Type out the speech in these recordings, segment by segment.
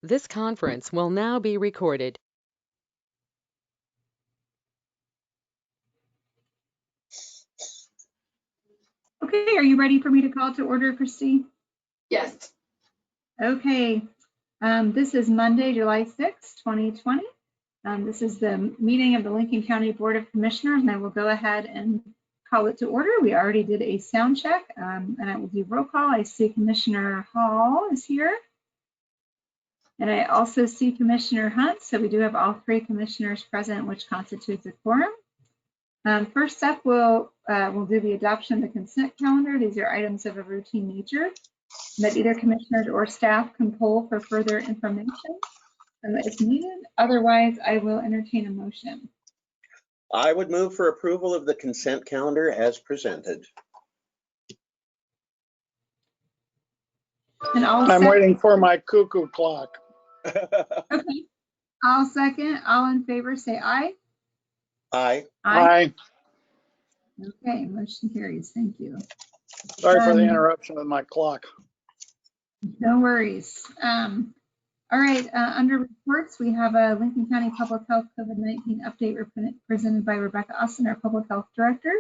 This conference will now be recorded. Okay, are you ready for me to call to order, Christy? Yes. Okay, this is Monday, July 6th, 2020. This is the meeting of the Lincoln County Board of Commissioners, and I will go ahead and call it to order. We already did a sound check, and I will do roll call. I see Commissioner Hall is here. And I also see Commissioner Hunt, so we do have all three commissioners present, which constitutes a quorum. First up, we'll do the adoption of the consent calendar. These are items of a routine nature that either commissioners or staff can pull for further information if needed. Otherwise, I will entertain a motion. I would move for approval of the consent calendar as presented. And I'm waiting for my cuckoo clock. Okay. I'll second. All in favor, say aye. Aye. Aye. Okay, motion carries. Thank you. Sorry for the interruption of my clock. No worries. All right, under reports, we have a Lincoln County Public Health COVID-19 update presented by Rebecca Austin, our Public Health Director.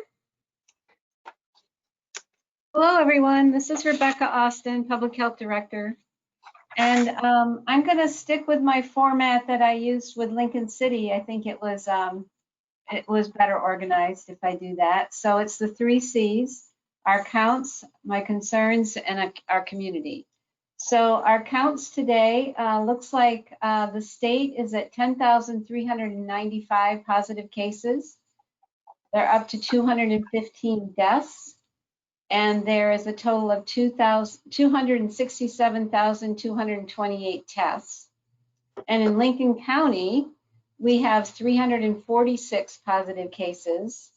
Hello, everyone. This is Rebecca Austin, Public Health Director. And I'm going to stick with my format that I used with Lincoln City. I think it was better organized if I do that. So it's the 3 C's: our counts, my concerns, and our community. So our counts today looks like the state is at 10,395 positive cases. They're up to 215 deaths. And there is a total of 267,228 tests. And in Lincoln County, we have 346 positive cases.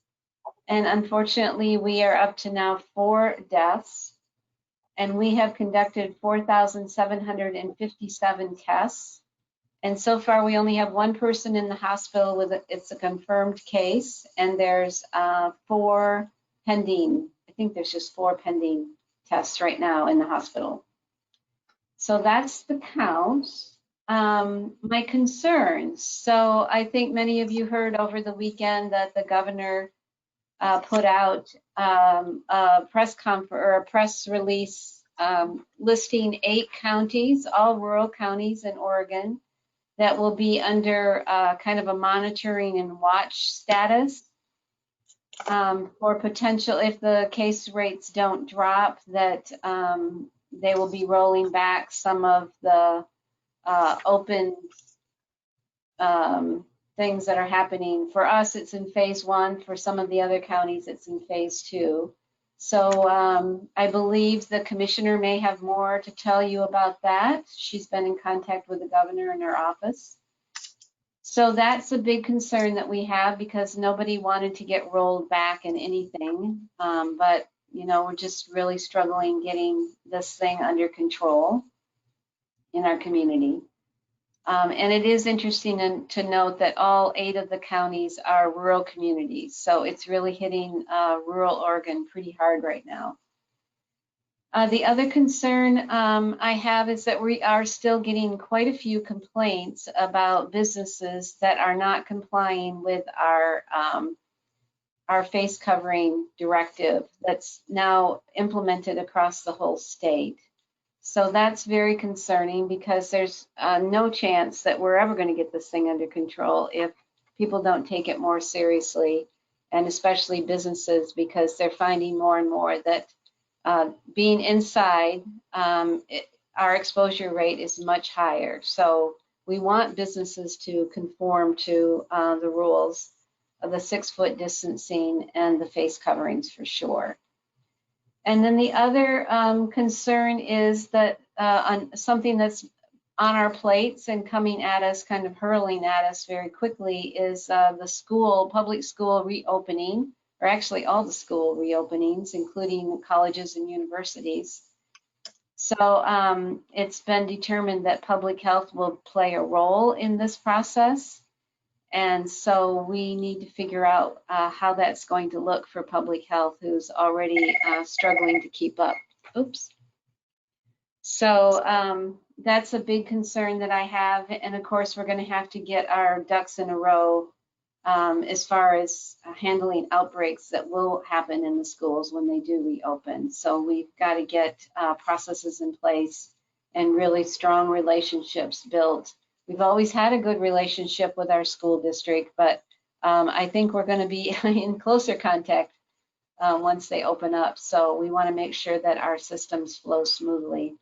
And unfortunately, we are up to now 4 deaths. And we have conducted 4,757 tests. And so far, we only have 1 person in the hospital it's a confirmed case. And there's 4 pending. I think there's just 4 pending tests right now in the hospital. So that's the count. My concerns. So I think many of you heard over the weekend that the governor put out a press release listing 8 counties, all rural counties in Oregon, that will be under kind of a monitoring and watch status. For potential, if the case rates don't drop, that they will be rolling back some of the open things that are happening. For us, it's in phase 1. For some of the other counties, it's in phase 2. So I believe the commissioner may have more to tell you about that. She's been in contact with the governor in her office. So that's a big concern that we have, because nobody wanted to get rolled back in anything. But, you know, we're just really struggling getting this thing under control in our community. And it is interesting to note that all 8 of the counties are rural communities. So it's really hitting rural Oregon pretty hard right now. The other concern I have is that we are still getting quite a few complaints about businesses that are not complying with our face covering directive that's now implemented across the whole state. So that's very concerning, because there's no chance that we're ever going to get this thing under control if people don't take it more seriously, and especially businesses, because they're finding more and more that being inside, our exposure rate is much higher. So we want businesses to conform to the rules of the 6-foot distancing and the face coverings for sure. And then the other concern is that something that's on our plates and coming at us, kind of hurling at us very quickly, is the public school reopening, or actually all the school reopenings, including colleges and universities. So it's been determined that public health will play a role in this process. And so we need to figure out how that's going to look for public health, who's already struggling to keep up. Oops. So that's a big concern that I have. And of course, we're going to have to get our ducks in a row as far as handling outbreaks that will happen in the schools when they do reopen. So we've got to get processes in place and really strong relationships built. We've always had a good relationship with our school district, but I think we're going to be in closer contact once they open up. So we want to make sure that our systems flow smoothly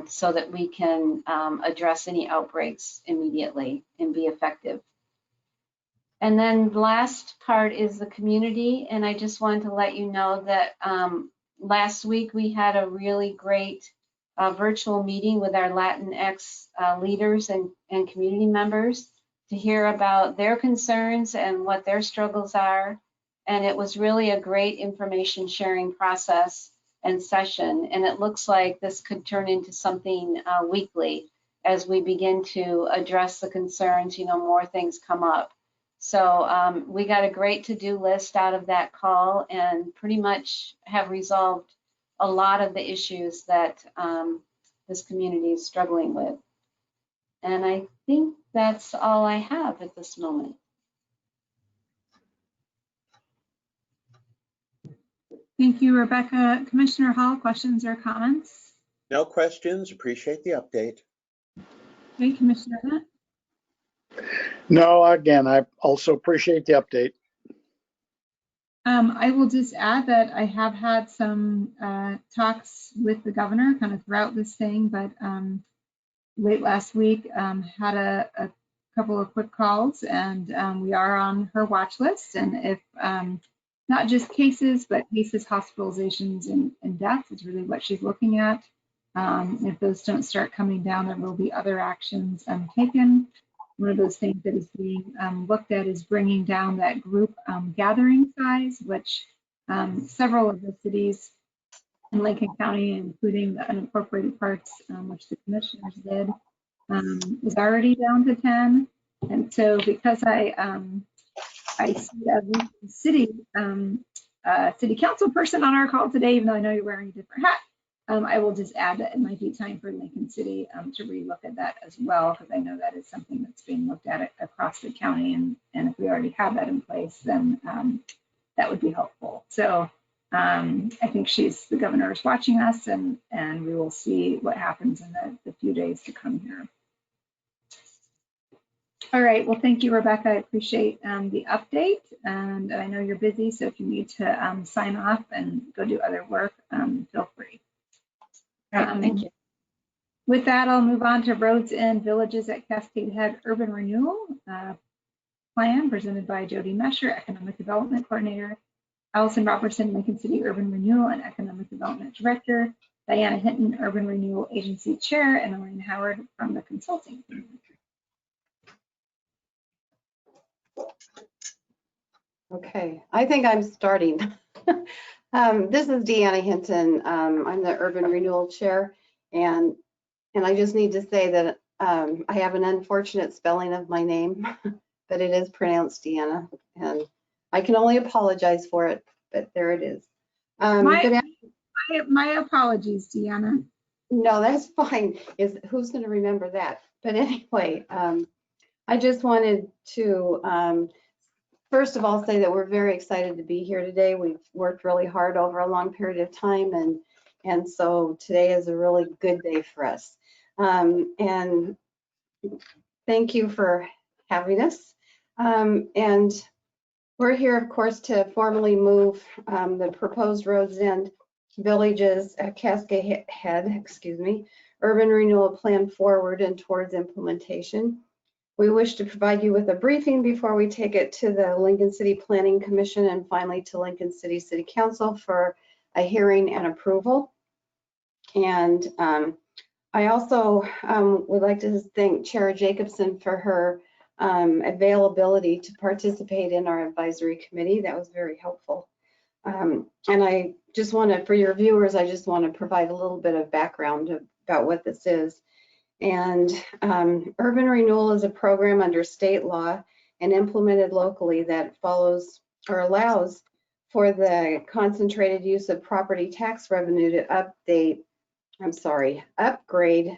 so that we can address any outbreaks immediately and be effective. And then the last part is the community. And I just wanted to let you know that last week we had a really great virtual meeting with our Latinx leaders and community members to hear about their concerns and what their struggles are. And it was really a great information sharing process and session. And it looks like this could turn into something weekly as we begin to address the concerns, more things come up. So we got a great to-do list out of that call and pretty much have resolved a lot of the issues that this community is struggling with. And I think that's all I have at this moment. Thank you, Rebecca. Commissioner Hall, questions or comments? No questions. Appreciate the update. Okay, Commissioner Hunt. No, again, I also appreciate the update. I will just add that I have had some talks with the governor kind of throughout this thing, but late last week had a couple of quick calls, and we are on her watch list. And if not just cases, but cases, hospitalizations, and deaths is really what she's looking at. If those don't start coming down, there will be other actions taken. One of those things that is being looked at is bringing down that group gathering size, which several of the cities in Lincoln County, including the unincorporated parts, which the commissioners did, is already down to 10. And so because I see a city council person on our call today, even though I know you're wearing a different hat, I will just add that it might be time for Lincoln City to relook at that as well, because I know that is something that's being looked at across the county. And if we already have that in place, then that would be helpful. So I think the governor is watching us, and we will see what happens in the few days to come here. All right, well, thank you, Rebecca. I appreciate the update, and I know you're busy, so if you need to sign off and go do other work, feel free. Thank you. With that, I'll move on to Roads and Villages at Cascade Head Urban Renewal Plan presented by Jody Mesher, Economic Development Coordinator, Allison Robertson, Lincoln City Urban Renewal and Economic Development Director, Diana Hinton, Urban Renewal Agency Chair, and Elaine Howard from the consulting team. Okay, I think I'm starting. This is Deanna Hinton. I'm the Urban Renewal Chair, and I just need to say that I have an unfortunate spelling of my name, but it is pronounced Deanna, and I can only apologize for it, but there it is. My apologies, Deanna. No, that's fine. Who's going to remember that? But anyway, I just wanted to first of all say that we're very excited to be here today. We've worked really hard over a long period of time, and so today is a really good day for us. And thank you for having us. And we're here, of course, to formally move the proposed Roads and Villages at Cascade Head, Urban Renewal Plan forward and towards implementation. We wish to provide you with a briefing before we take it to the Lincoln City Planning Commission and finally to Lincoln City City Council for a hearing and approval. And I also would like to thank Chair Jacobson for her availability to participate in our advisory committee. That was very helpful. And I just want to, for your viewers, I just want to provide a little bit of background about what this is. And Urban Renewal is a program under state law and implemented locally that follows or allows for the concentrated use of property tax revenue to update upgrade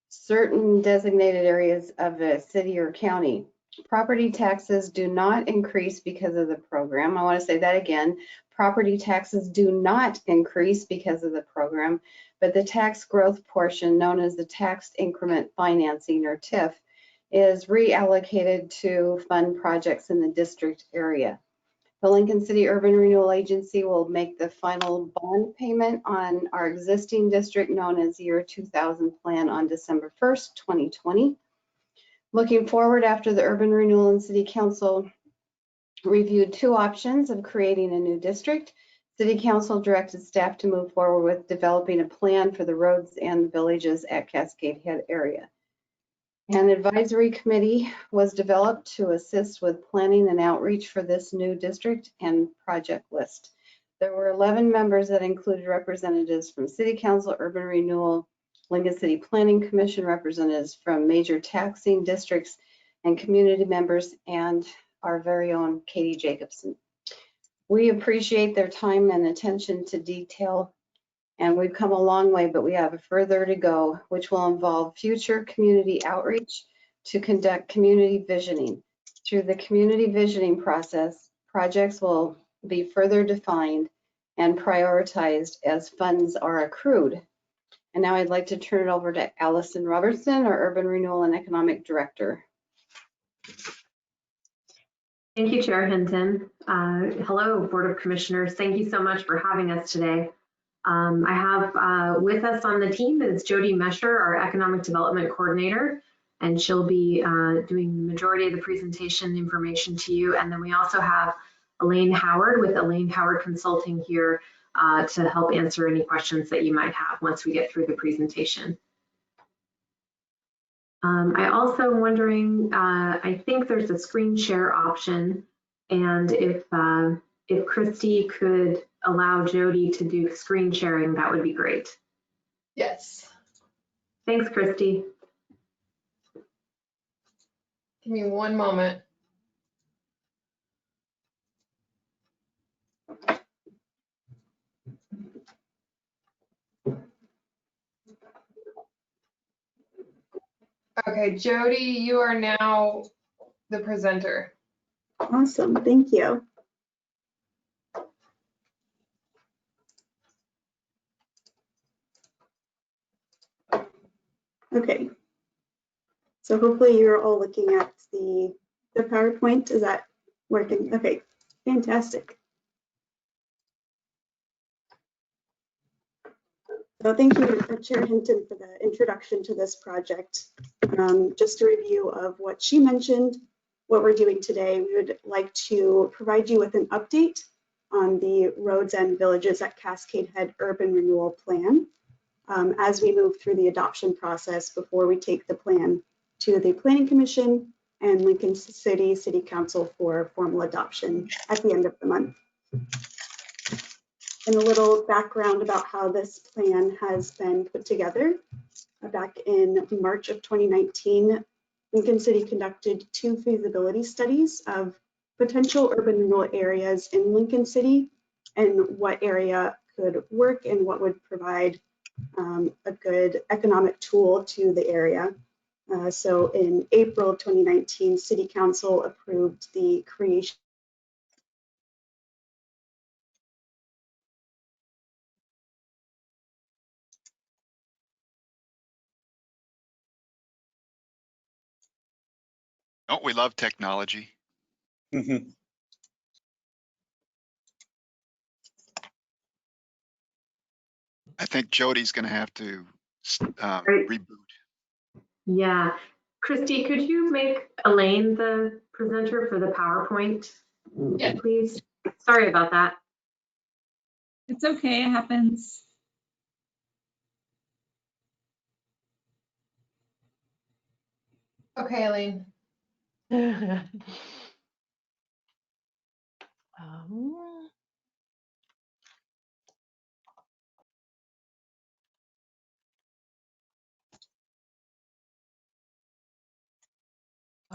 certain designated areas of a city or county. Property taxes do not increase because of the program. I want to say that again. Property taxes do not increase because of the program, but the tax growth portion, known as the tax increment financing or TIF, is reallocated to fund projects in the district area. The Lincoln City Urban Renewal Agency will make the final bond payment on our existing district known as Year 2000 plan on December 1st, 2020. Looking forward, after the Urban Renewal and City Council reviewed 2 options of creating a new district, City Council directed staff to move forward with developing a plan for the roads and villages at Cascade Head area. An advisory committee was developed to assist with planning and outreach for this new district and project list. There were 11 members that included representatives from City Council, Urban Renewal, Lincoln City Planning Commission, representatives from major taxing districts, and community members, and our very own Katie Jacobson. We appreciate their time and attention to detail, and we've come a long way, but we have further to go, which will involve future community outreach to conduct community visioning. Through the community visioning process, projects will be further defined and prioritized as funds are accrued. And now I'd like to turn it over to Allison Robertson, our Urban Renewal and Economic Director. Thank you, Chair Hinton. Hello, Board of Commissioners. Thank you so much for having us today. I have with us on the team is Jody Mesher, our Economic Development Coordinator, and she'll be doing the majority of the presentation information to you. And then we also have Elaine Howard with Elaine Howard Consulting here to help answer any questions that you might have once we get through the presentation. I also am wondering, I think there's a screen share option, and if Christy could allow Jody to do screen sharing, that would be great. Yes. Thanks, Christy. Give me one moment. Okay, Jody, you are now the presenter. Awesome, thank you. Okay, so hopefully you're all looking at the PowerPoint. Is that working? Okay, fantastic. So thank you, Chair Hinton, for the introduction to this project. Just a review of what she mentioned, what we're doing today. We would like to provide you with an update on the roads and villages at Cascade Head Urban Renewal Plan as we move through the adoption process before we take the plan to the Planning Commission and Lincoln City City Council for formal adoption at the end of the month. And a little background about how this plan has been put together. Back in March of 2019, Lincoln City conducted 2 feasibility studies of potential urban renewal areas in Lincoln City and what area could work and what would provide a good economic tool to the area. So in April of 2019, City Council approved the creation Don't we love technology? Mhm. I think Jody's going to have to Great. reboot. Yeah. Christy, could you make Elaine the presenter for the PowerPoint, Yeah. please? Sorry about that. It's okay, it happens. Okay, Elaine.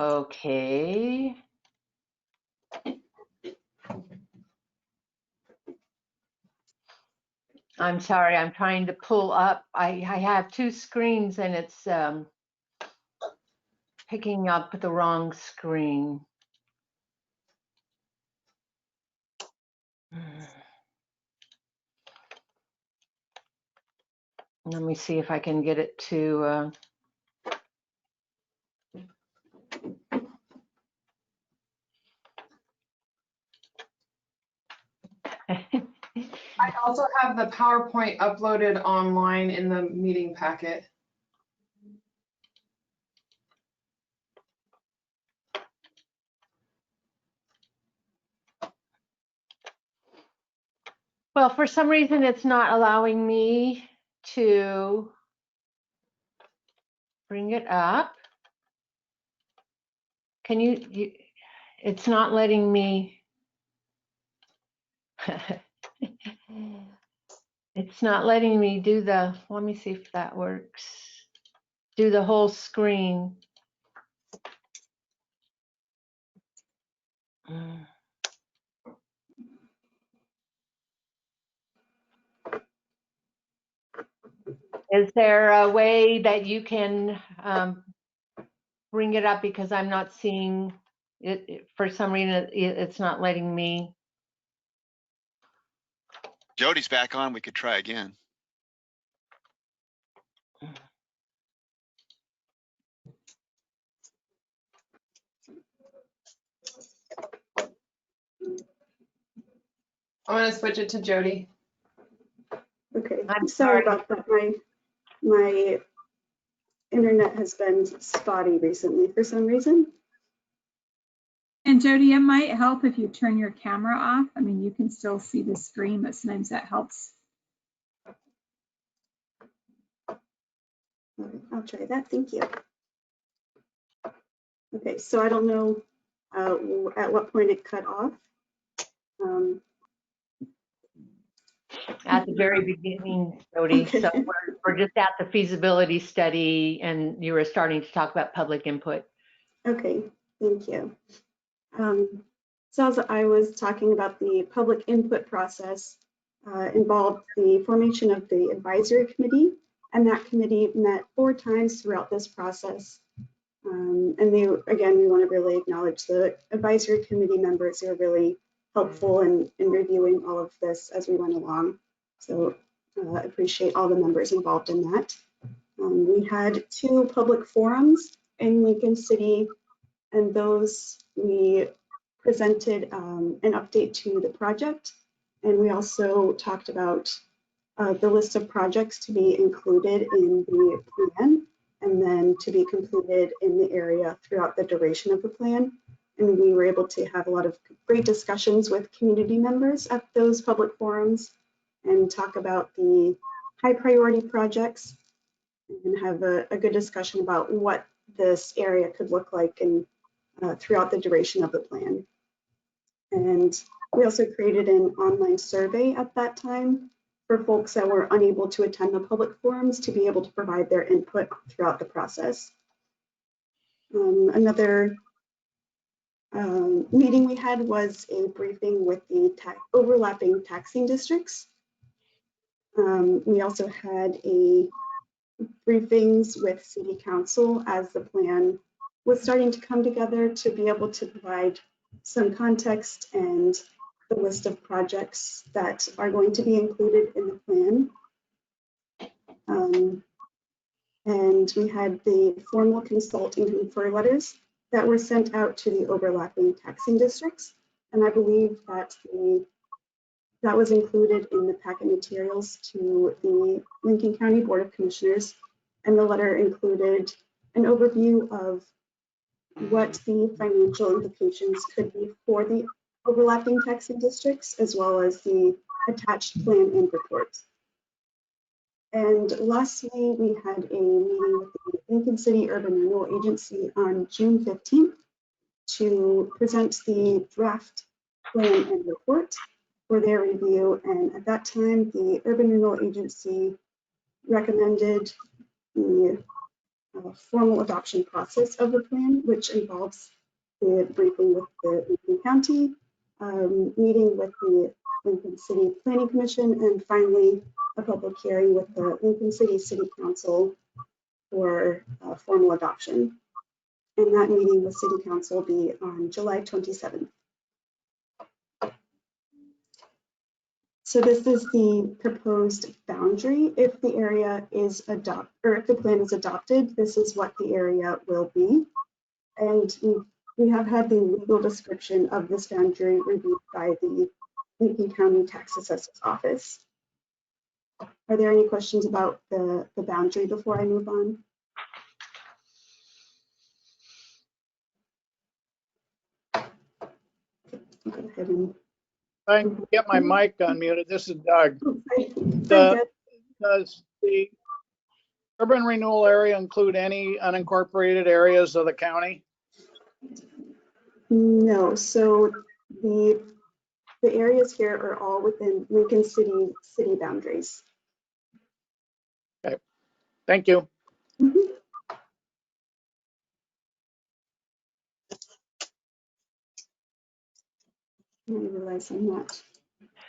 Okay. I'm sorry, I'm trying to pull up. I have two screens and it's picking up the wrong screen. Let me see if I can get it to. I also have the PowerPoint uploaded online in the meeting packet. Well, for some reason, it's not allowing me to bring it up. Can you it's not letting me. It's not letting me do let me see if that works. Do the whole screen. Is there a way that you can bring it up, because I'm not seeing it for some reason it's not letting me. Jody's back on. We could try again. I'm going to switch it to Jody. Okay, I'm sorry sorry. about that. My internet has been spotty recently for some reason. And Jody, it might help if you turn your camera off. I mean, you can still see the screen, but sometimes that helps. I'll try that, thank you. Okay, so I don't know at what point it cut off. At the very beginning, Jody. Okay. So we're just at the feasibility study, and you were starting to talk about public input. Okay, thank you. So as I was talking about, the public input process involved the formation of the advisory committee, and that committee met 4 times throughout this process. And again, we want to really acknowledge the advisory committee members who are really helpful in reviewing all of this as we went along. So appreciate all the members involved in that. We had 2 public forums in Lincoln City, and those we presented an update to the project, and we also talked about the list of projects to be included in the plan and then to be completed in the area throughout the duration of the plan. And we were able to have a lot of great discussions with community members at those public forums and talk about the high priority projects and have a good discussion about what this area could look like and throughout the duration of the plan. And we also created an online survey at that time for folks that were unable to attend the public forums to be able to provide their input throughout the process. Another meeting we had was a briefing with the overlapping taxing districts. We also had briefings with City Council as the plan was starting to come together to be able to provide some context and the list of projects that are going to be included in the plan. And we had the formal consult and confer letters that were sent out to the overlapping taxing districts. And I believe that that was included in the packet materials to the Lincoln County Board of Commissioners. And the letter included an overview of what the financial implications could be for the overlapping taxing districts, as well as the attached plan and report. And lastly, we had a meeting with the Lincoln City Urban Renewal Agency on June 15th to present the draft plan and report for their review. And at that time, the Urban Renewal Agency recommended the formal adoption process of the plan, which involves the briefing with the Lincoln County, meeting with the Lincoln City Planning Commission, and finally a public hearing with the Lincoln City City Council for formal adoption. And that meeting with City Council will be on July 27th. So this is the proposed boundary. If the area is adopted, or if the plan is adopted, this is what the area will be. And we have had the legal description of this boundary reviewed by the Lincoln County Tax Assessor's Office. Are there any questions about the boundary before I move on? Go ahead and I can get my mic unmuted. This is Doug. Does the urban renewal area include any unincorporated areas of the county? No, so the areas here are all within Lincoln City boundaries. Okay, thank you. I realize I'm not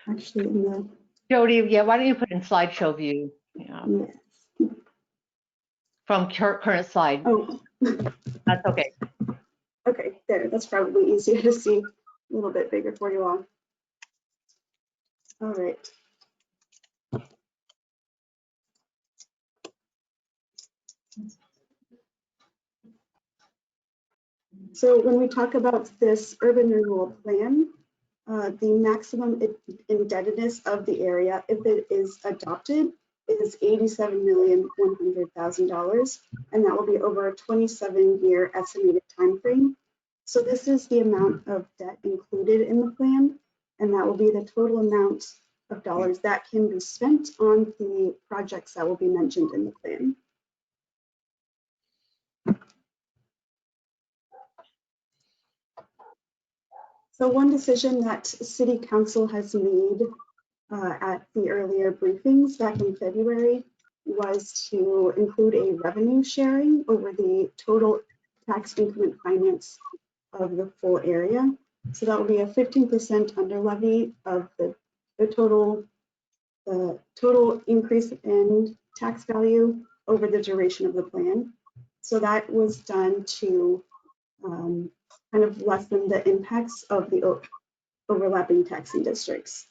actually in the. Jody, yeah, why don't you put in slideshow view? Yeah. Yes. From current slide. Oh. That's okay. Okay, there, that's probably easier to see, a little bit bigger for you all. All right. So when we talk about this urban renewal plan, the maximum indebtedness of the area, if it is adopted, is $87,100,000, and that will be over a 27-year estimated time frame. So this is the amount of debt included in the plan, and that will be the total amount of dollars that can be spent on the projects that will be mentioned in the plan. So one decision that City Council has made at the earlier briefings back in February was to include a revenue sharing over the total tax increment finance of the full area. So that will be a 15% under levy of the total increase in tax value over the duration of the plan. So that was done to kind of lessen the impacts of the overlapping taxing districts.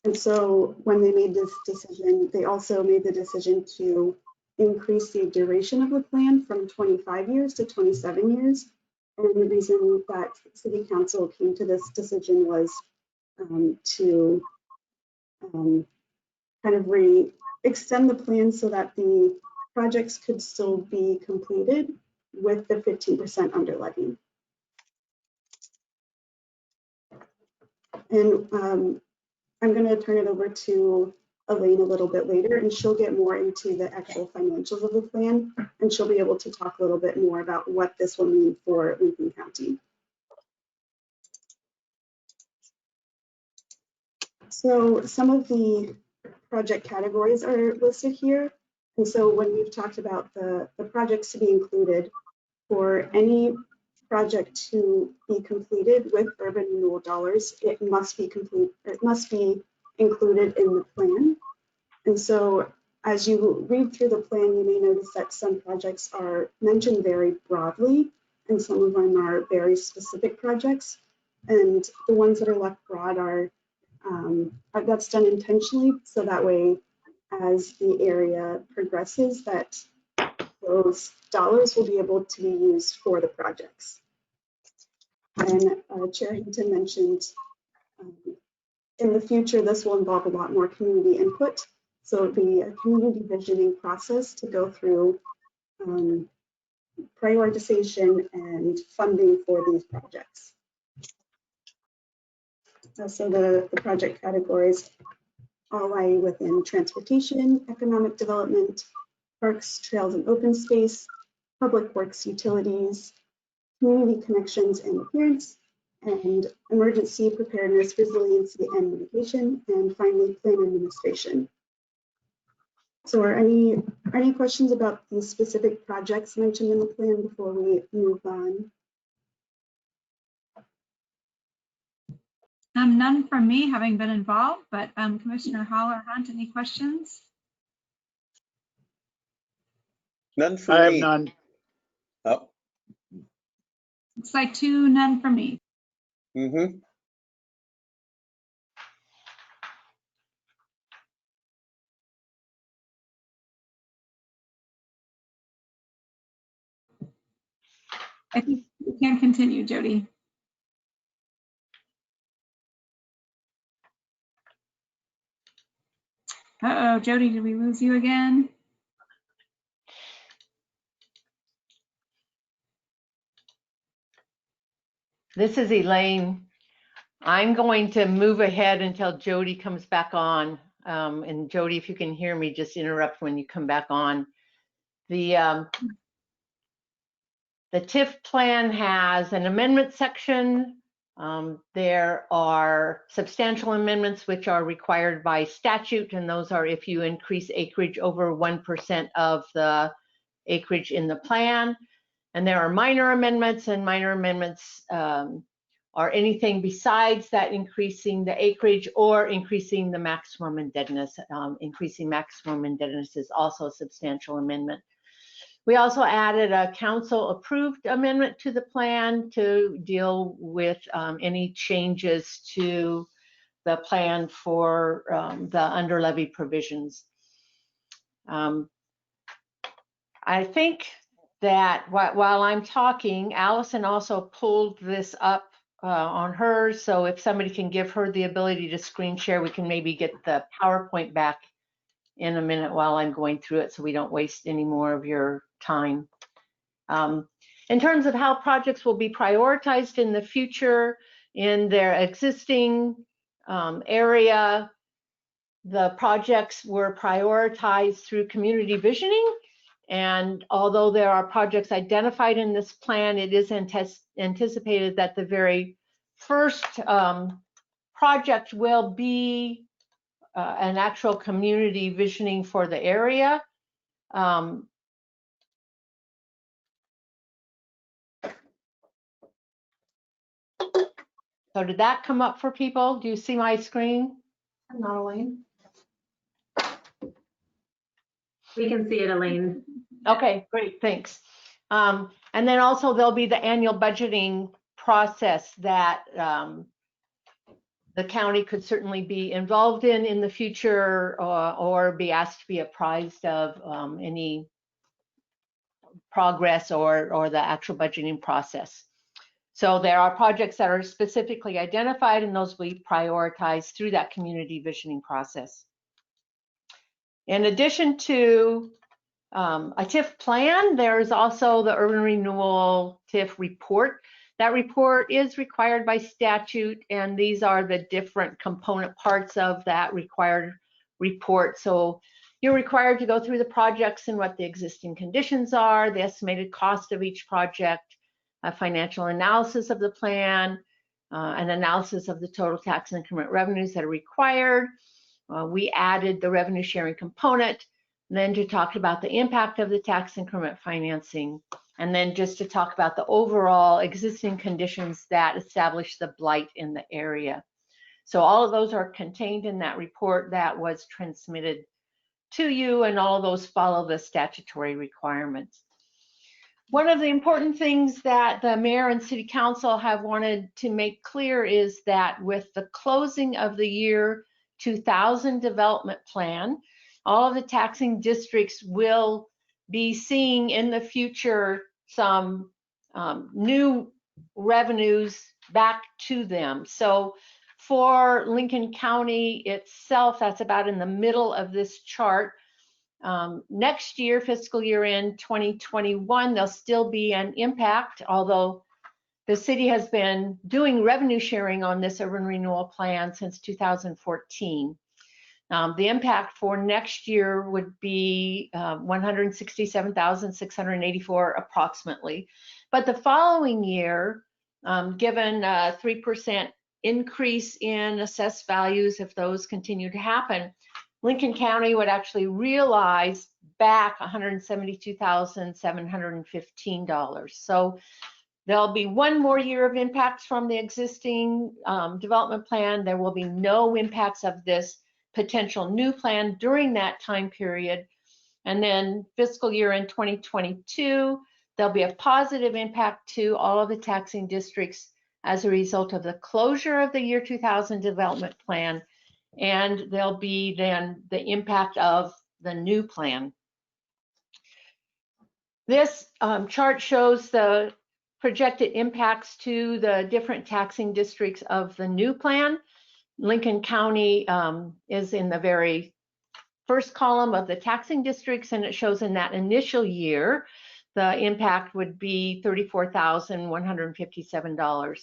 And so when they made this decision, they also made the decision to increase the duration of the plan from 25 years to 27 years. And the reason that City Council came to this decision was to kind of extend the plan so that the projects could still be completed with the 15% under levy. And I'm going to turn it over to Elaine a little bit later, and she'll get more into the actual financials of the plan, and she'll be able to talk a little bit more about what this will mean for Lincoln County. So some of the project categories are listed here. And so when we've talked about the projects to be included, for any project to be completed with urban renewal dollars, it must be included in the plan. And so as you read through the plan, you may notice that some projects are mentioned very broadly, and some of them are very specific projects. And the ones that are left broad are that's done intentionally, so that way as the area progresses, that those dollars will be able to be used for the projects. And Chair Hinton mentioned in the future, this will involve a lot more community input. So it'll be a community visioning process to go through prioritization and funding for these projects. So the project categories all lie within transportation, economic development, parks, trails and open space, public works, utilities, community connections and appearance, and emergency preparedness, resiliency and mitigation, and finally plan administration. So are any questions about the specific projects mentioned in the plan before we move on? None from me, having been involved, but Commissioner Hall or Hunt, any questions? None for I have me. none. Oh, Looks like two, none from me. mm-hmm. I think we can continue, Jody. Uh-oh, Jody, did we lose you again? This is Elaine. I'm going to move ahead until Jody comes back on. And Jody, if you can hear me, just interrupt when you come back on. The TIF plan has an amendment section. There are substantial amendments which are required by statute, and those are if you increase acreage over 1% of the acreage in the plan. And there are minor amendments, and minor amendments are anything besides that, increasing the acreage or increasing the maximum indebtedness. Increasing maximum indebtedness is also a substantial amendment. We also added a council-approved amendment to the plan to deal with any changes to the plan for the under-levy provisions. I think that while I'm talking, Allison also pulled this up on hers, so if somebody can give her the ability to screen share, we can maybe get the PowerPoint back in a minute while I'm going through it so we don't waste any more of your time. In terms of how projects will be prioritized in the future in their existing area, the projects were prioritized through community visioning. And although there are projects identified in this plan, it is anticipated that the very first project will be an actual community visioning for the area. So did that come up for people? Do you see my screen? I'm not Elaine. We can see it, Elaine. Okay, great, thanks. And then also there'll be the annual budgeting process that the county could certainly be involved in the future, or be asked to be apprised of any progress or the actual budgeting process. So there are projects that are specifically identified, and those will be prioritized through that community visioning process. In addition to a TIF plan, there's also the Urban Renewal TIF report. That report is required by statute, and these are the different component parts of that required report. So you're required to go through the projects and what the existing conditions are, the estimated cost of each project, a financial analysis of the plan, an analysis of the total tax increment revenues that are required. We added the revenue sharing component, then to talk about the impact of the tax increment financing, and then just to talk about the overall existing conditions that establish the blight in the area. So all of those are contained in that report that was transmitted to you, and all of those follow the statutory requirements. One of the important things that the mayor and city council have wanted to make clear is that with the closing of the year 2000 development plan, all of the taxing districts will be seeing in the future some new revenues back to them. So for Lincoln County itself, that's about in the middle of this chart. Next year, fiscal year end 2021, there'll still be an impact, although the city has been doing revenue sharing on this urban renewal plan since 2014. The impact for next year would be 167,684 approximately. But the following year, given a 3% increase in assessed values, if those continue to happen, Lincoln County would actually realize back $172,715. So There'll be one more year of impacts from the existing development plan. There will be no impacts of this potential new plan during that time period. And then fiscal year in 2022, there'll be a positive impact to all of the taxing districts as a result of the closure of the year 2000 development plan. And there'll be then the impact of the new plan. This chart shows the projected impacts to the different taxing districts of the new plan. Lincoln County is in the very first column of the taxing districts, and it shows in that initial year, the impact would be $34,157.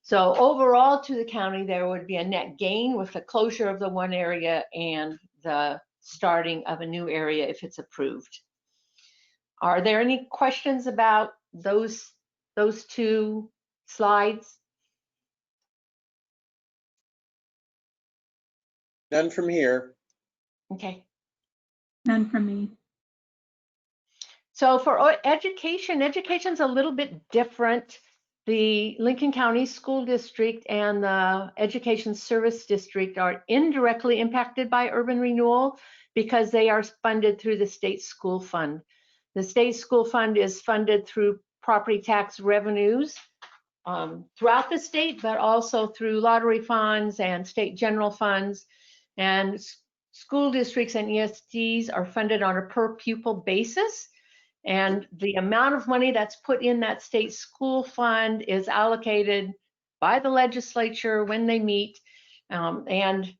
So overall to the county, there would be a net gain with the closure of the one area and the starting of a new area if it's approved. Are there any questions about those two slides? None from here. Okay. None from me. So for education, education's a little bit different. The Lincoln County School District and the Education Service District are indirectly impacted by urban renewal because they are funded through the state school fund. The state school fund is funded through property tax revenues throughout the state, but also through lottery funds and state general funds. And school districts and ESDs are funded on a per pupil basis. And the amount of money that's put in that state school fund is allocated by the legislature when they meet. And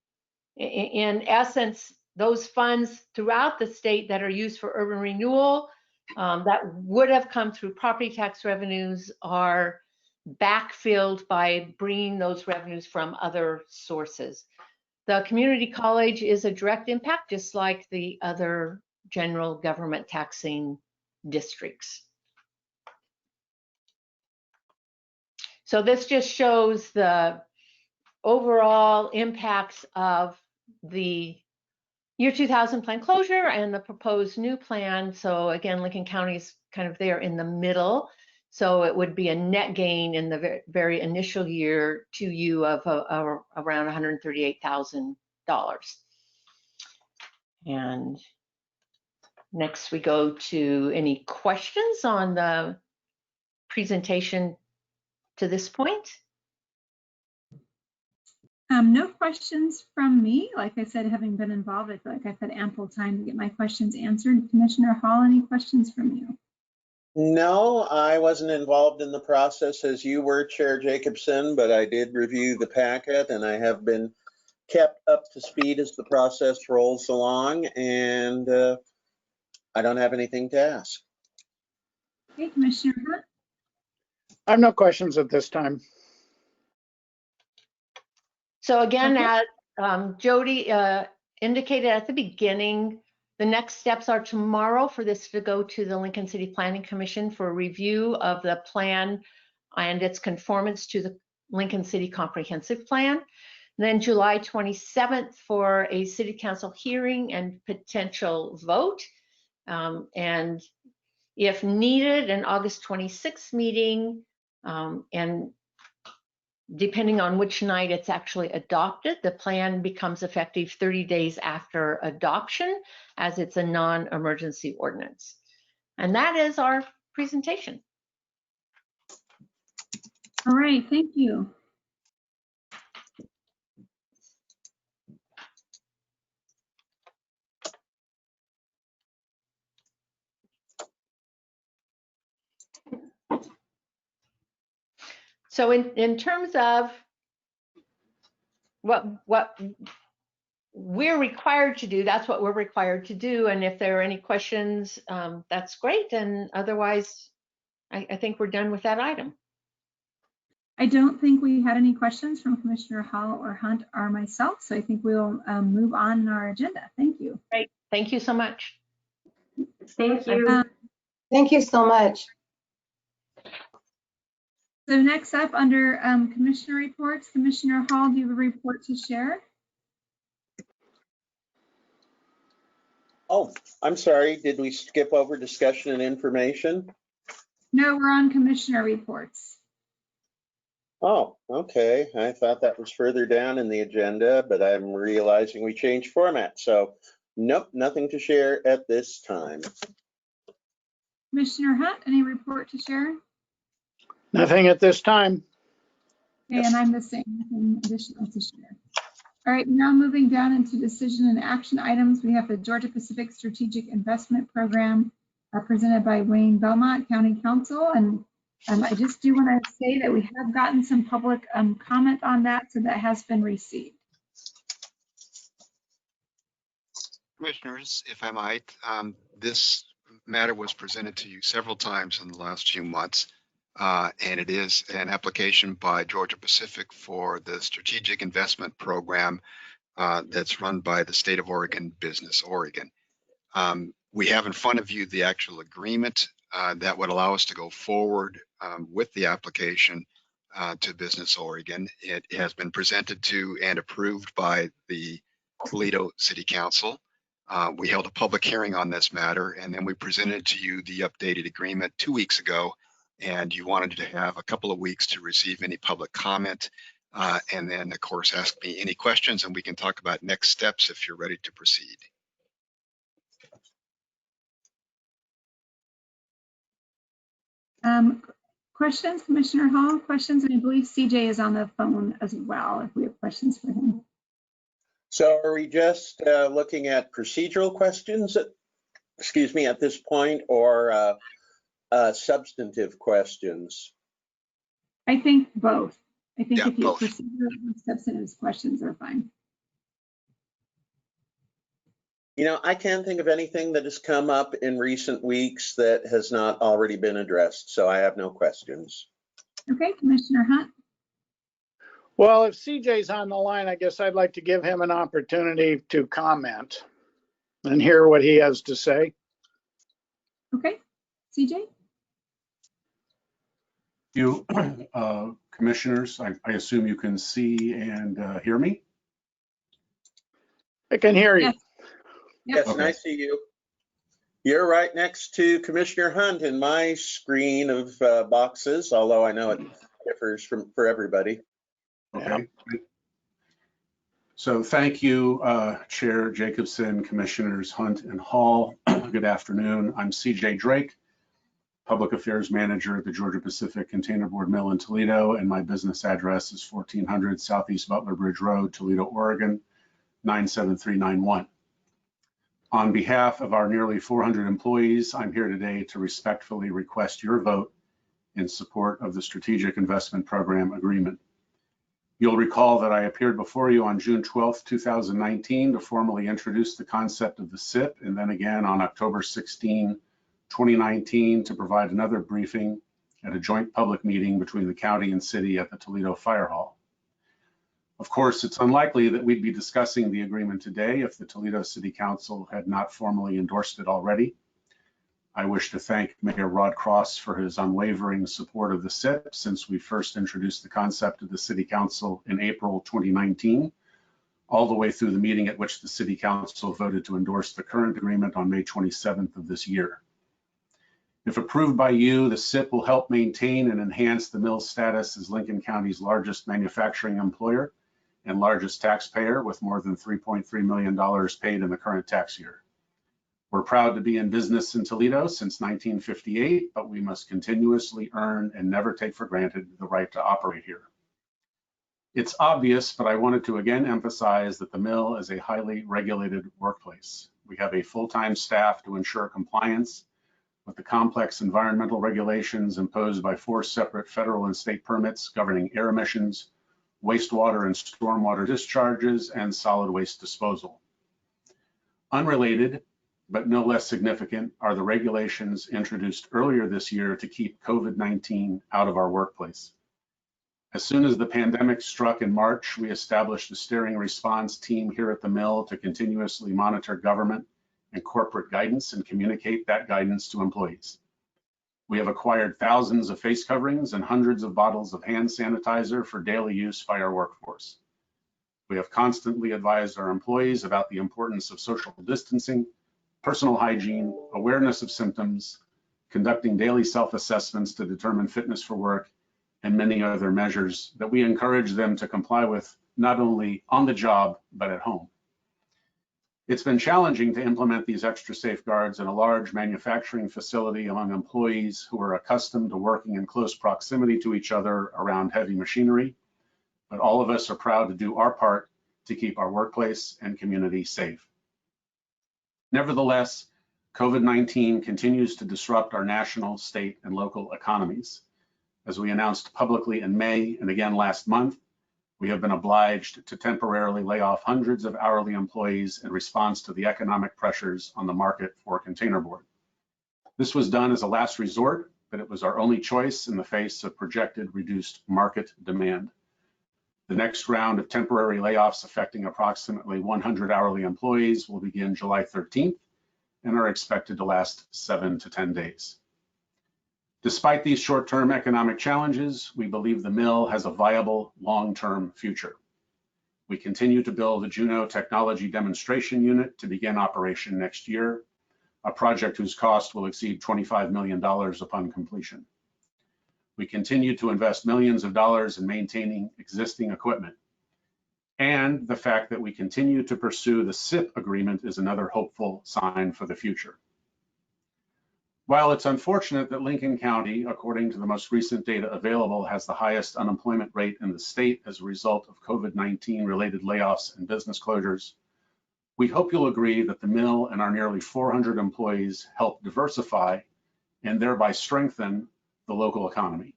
in essence, those funds throughout the state that are used for urban renewal that would have come through property tax revenues are backfilled by bringing those revenues from other sources. The community college is a direct impact, just like the other general government taxing districts. So this just shows the overall impacts of the year 2000 plan closure and the proposed new plan. So again, Lincoln County is kind of there in the middle. So it would be a net gain in the very initial year to you of around $138,000. And next we go to any questions on the presentation to this point. No questions from me. Like I said, having been involved, I feel like I've had ample time to get my questions answered. Commissioner Hall, any questions from you? No, I wasn't involved in the process as you were, Chair Jacobson, but I did review the packet and I have been kept up to speed as the process rolls along, and I don't have anything to ask. Okay, Commissioner Hunt. I have no questions at this time. So again, Okay. as Jody indicated at the beginning, the next steps are tomorrow for this to go to the Lincoln City Planning Commission for a review of the plan and its conformance to the Lincoln City Comprehensive Plan. And then July 27th for a City Council hearing and potential vote. And if needed, an August 26th meeting, and depending on which night it's actually adopted, the plan becomes effective 30 days after adoption, as it's a non-emergency ordinance. And that is our presentation. All right, thank you. So in terms of what we're required to do, that's what we're required to do. And if there are any questions, that's great. And otherwise, I think we're done with that item. I don't think we had any questions from Commissioner Hall or Hunt or myself, so I think we'll move on in our agenda. Thank you. Great. Thank you so much. Thank you. Thank you so much. So next up under Commissioner reports, Commissioner Hall, do you have a report to share? Oh, I'm sorry. Did we skip over discussion and information? No, we're on commissioner reports. Oh, okay. I thought that was further down in the agenda, but I'm realizing we changed format. So nope, nothing to share at this time. Commissioner Hunt, any report to share? Nothing at this time. Okay, and I'm the same, nothing additional to share. All right, now moving down into decision and action items, we have the Georgia Pacific Strategic Investment Program presented by Wayne Belmont, County Council. And I just do want to say that we have gotten some public comment on that, so that has been received. Commissioners, if I might, this matter was presented to you several times in the last few months, and it is an application by Georgia Pacific for the Strategic Investment Program that's run by the State of Oregon, Business Oregon. We have in front of you the actual agreement that would allow us to go forward with the application to Business Oregon. It has been presented to and approved by the Toledo City Council. We held a public hearing on this matter, and then we presented to you the updated agreement 2 weeks ago, and you wanted to have a couple of weeks to receive any public comment, and then, of course, ask me any questions, and we can talk about next steps if you're ready to proceed. Questions, Commissioner Hall? Questions? And I believe CJ is on the phone as well, if we have questions for him. So are we just looking at procedural questions, at this point, or substantive questions? I think both. I think Yeah, if you both. procedural and substantive questions are fine. You know, I can't think of anything that has come up in recent weeks that has not already been addressed, so I have no questions. Okay, Commissioner Hunt. Well, if CJ's on the line, I guess I'd like to give him an opportunity to comment and hear what he has to say. Okay, CJ? You, commissioners, I assume you can see and hear me? I can hear you. Yes. Yes, Okay. and I see you. You're right next to Commissioner Hunt in my screen of boxes, although I know it differs for everybody. Okay. So thank you, Chair Jacobson, Commissioners Hunt and Hall. Good afternoon. I'm CJ Drake, Public Affairs Manager at the Georgia Pacific Container Board Mill in Toledo, and my business address is 1400 Southeast Butler Bridge Road, Toledo, Oregon, 97391. On behalf of our nearly 400 employees, I'm here today to respectfully request your vote in support of the Strategic Investment Program Agreement. You'll recall that I appeared before you on June 12th, 2019 to formally introduce the concept of the SIP, and then again on October 16, 2019 to provide another briefing at a joint public meeting between the county and city at the Toledo Fire Hall. Of course, it's unlikely that we'd be discussing the agreement today if the Toledo City Council had not formally endorsed it already. I wish to thank Mayor Rod Cross for his unwavering support of the SIP since we first introduced the concept to the City Council in April 2019, all the way through the meeting at which the City Council voted to endorse the current agreement on May 27th of this year. If approved by you, the SIP will help maintain and enhance the mill's status as Lincoln County's largest manufacturing employer and largest taxpayer, with more than $3.3 million paid in the current tax year. We're proud to be in business in Toledo since 1958, but we must continuously earn and never take for granted the right to operate here. It's obvious, but I wanted to again emphasize that the mill is a highly regulated workplace. We have a full-time staff to ensure compliance with the complex environmental regulations imposed by 4 separate federal and state permits governing air emissions, wastewater and stormwater discharges, and solid waste disposal. Unrelated, but no less significant, are the regulations introduced earlier this year to keep COVID-19 out of our workplace. As soon as the pandemic struck in March, we established a steering response team here at the mill to continuously monitor government and corporate guidance and communicate that guidance to employees. We have acquired thousands of face coverings and hundreds of bottles of hand sanitizer for daily use by our workforce. We have constantly advised our employees about the importance of social distancing, personal hygiene, awareness of symptoms, conducting daily self-assessments to determine fitness for work, and many other measures that we encourage them to comply with not only on the job, but at home. It's been challenging to implement these extra safeguards in a large manufacturing facility among employees who are accustomed to working in close proximity to each other around heavy machinery, but all of us are proud to do our part to keep our workplace and community safe. Nevertheless, COVID-19 continues to disrupt our national, state, and local economies. As we announced publicly in May and again last month, we have been obliged to temporarily lay off hundreds of hourly employees in response to the economic pressures on the market for containerboard. This was done as a last resort, but it was our only choice in the face of projected reduced market demand. The next round of temporary layoffs affecting approximately 100 hourly employees will begin July 13th and are expected to last 7 to 10 days. Despite these short-term economic challenges, we believe the mill has a viable long-term future. We continue to build a Juno technology demonstration unit to begin operation next year, a project whose cost will exceed $25 million upon completion. We continue to invest millions of dollars in maintaining existing equipment. And the fact that we continue to pursue the SIP agreement is another hopeful sign for the future. While it's unfortunate that Lincoln County, according to the most recent data available, has the highest unemployment rate in the state as a result of COVID-19 related layoffs and business closures, we hope you'll agree that the mill and our nearly 400 employees help diversify and thereby strengthen the local economy.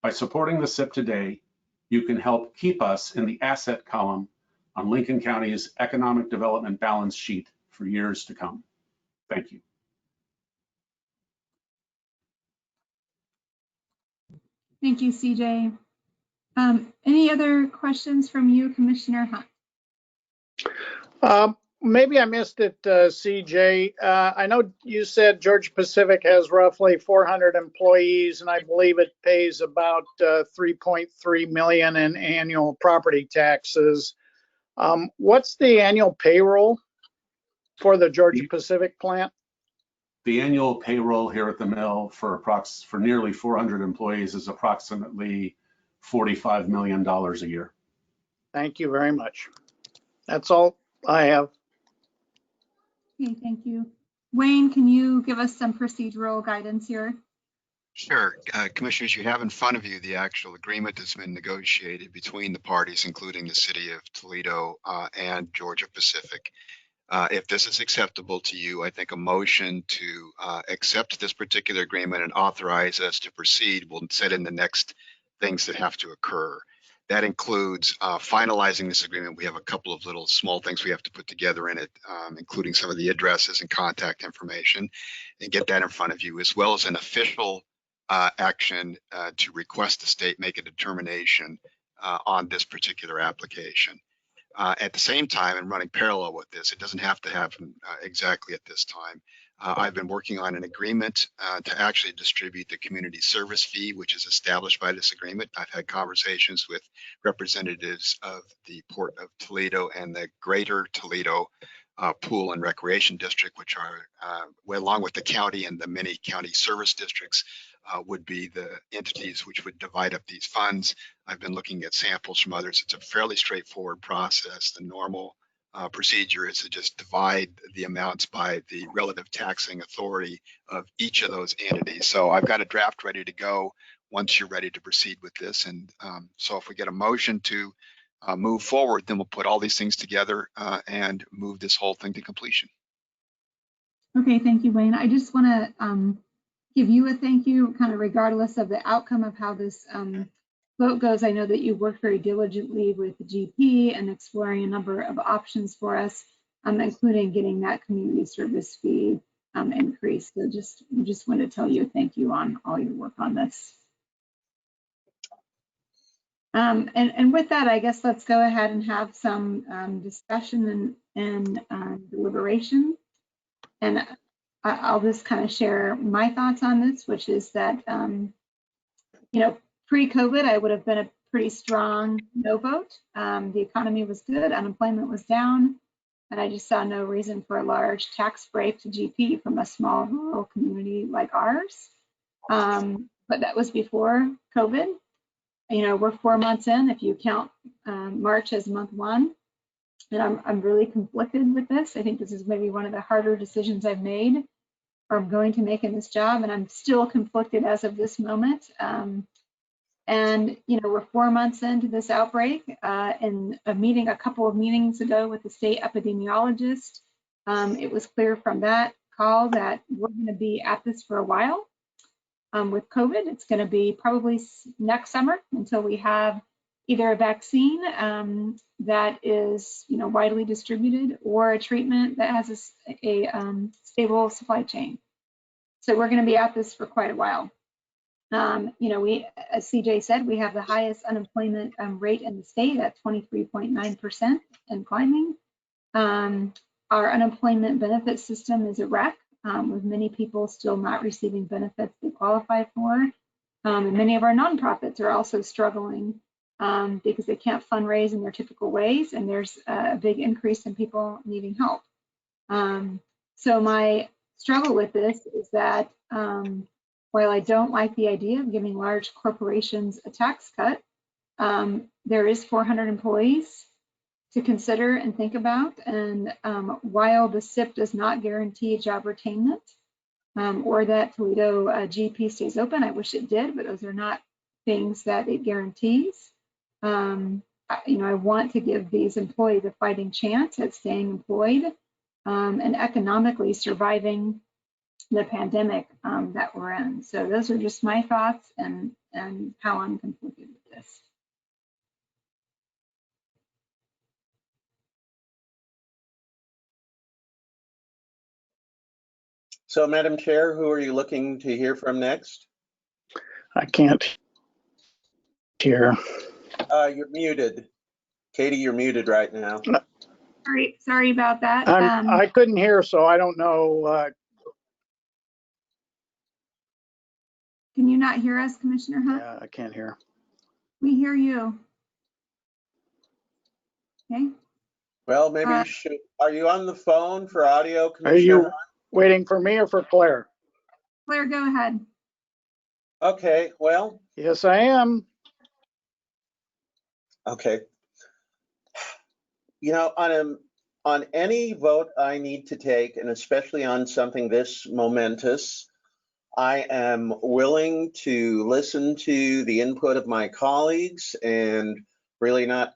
By supporting the SIP today, you can help keep us in the asset column on Lincoln County's economic development balance sheet for years to come. Thank you. Thank you, CJ. Any other questions from you, Commissioner Hunt? Maybe I missed it, CJ. I know you said Georgia Pacific has roughly 400 employees, and I believe it pays about $3.3 million in annual property taxes. What's the annual payroll for the Georgia Pacific plant? The annual payroll here at the mill for nearly 400 employees is approximately $45 million a year. Thank you very much. That's all I have. Okay, thank you. Wayne, can you give us some procedural guidance here? Sure. Commissioners, you have in front of you the actual agreement that's been negotiated between the parties, including the City of Toledo and Georgia Pacific. If this is acceptable to you, I think a motion to accept this particular agreement and authorize us to proceed will set in the next things that have to occur. That includes finalizing this agreement. We have a couple of little small things we have to put together in it, including some of the addresses and contact information, and get that in front of you, as well as an official action to request the state make a determination on this particular application. At the same time, and running parallel with this, it doesn't have to happen exactly at this time. I've been working on an agreement to actually distribute the community service fee, which is established by this agreement. I've had conversations with representatives of the Port of Toledo and the Greater Toledo Pool and Recreation District, which are, along with the county and the many county service districts, would be the entities which would divide up these funds. I've been looking at samples from others. It's a fairly straightforward process. The normal procedure is to just divide the amounts by the relative taxing authority of each of those entities. So I've got a draft ready to go once you're ready to proceed with this. And so if we get a motion to move forward, then we'll put all these things together and move this whole thing to completion. Okay, thank you, Wayne. I just want to give you a thank you, kind of regardless of the outcome of how this vote goes. I know that you worked very diligently with the GP and exploring a number of options for us, including getting that community service fee increased. So just want to tell you thank you on all your work on this. And with that, I guess let's go ahead and have some discussion and deliberation. And I'll just kind of share my thoughts on this, which is that, you know, pre-COVID, I would have been a pretty strong no vote. The economy was good, unemployment was down. And I just saw no reason for a large tax break to GP from a small rural community like ours. But that was before COVID. You know, we're 4 months in, if you count March as month one. And I'm really conflicted with this. I think this is maybe one of the harder decisions I've made or I'm going to make in this job. And I'm still conflicted as of this moment. And, you know, we're 4 months into this outbreak. In a meeting, a couple of meetings ago with the state epidemiologist, it was clear from that call that we're going to be at this for a while. With COVID, it's going to be probably next summer until we have either a vaccine that is, you know, widely distributed or a treatment that has a stable supply chain. So we're going to be at this for quite a while. You know, we, as CJ said, we have the highest unemployment rate in the state at 23.9% and climbing. Our unemployment benefit system is a wreck, with many people still not receiving benefits they qualify for. And many of our nonprofits are also struggling because they can't fundraise in their typical ways, and there's a big increase in people needing help. So my struggle with this is that while I don't like the idea of giving large corporations a tax cut, there is 400 employees to consider and think about. And while the SIP does not guarantee job retainment or that Toledo GP stays open, I wish it did, but those are not things that it guarantees. You know, I want to give these employees a fighting chance at staying employed and economically surviving the pandemic that we're in. So those are just my thoughts and how I'm conflicted with this. So, Madam Chair, who are you looking to hear from next? I can't hear. You're muted. Katie, you're muted right now. Sorry about that. I couldn't hear, so I don't know. Can you not hear us, Commissioner Hunt? Yeah, I can't hear. We hear you. Okay. Well, maybe you should. Are you on the phone for audio, Are Commissioner you Hunt? waiting for me or for Claire? Claire, go ahead. Okay, well. Yes, I am. Okay. You know, on any vote I need to take, and especially on something this momentous, I am willing to listen to the input of my colleagues and really not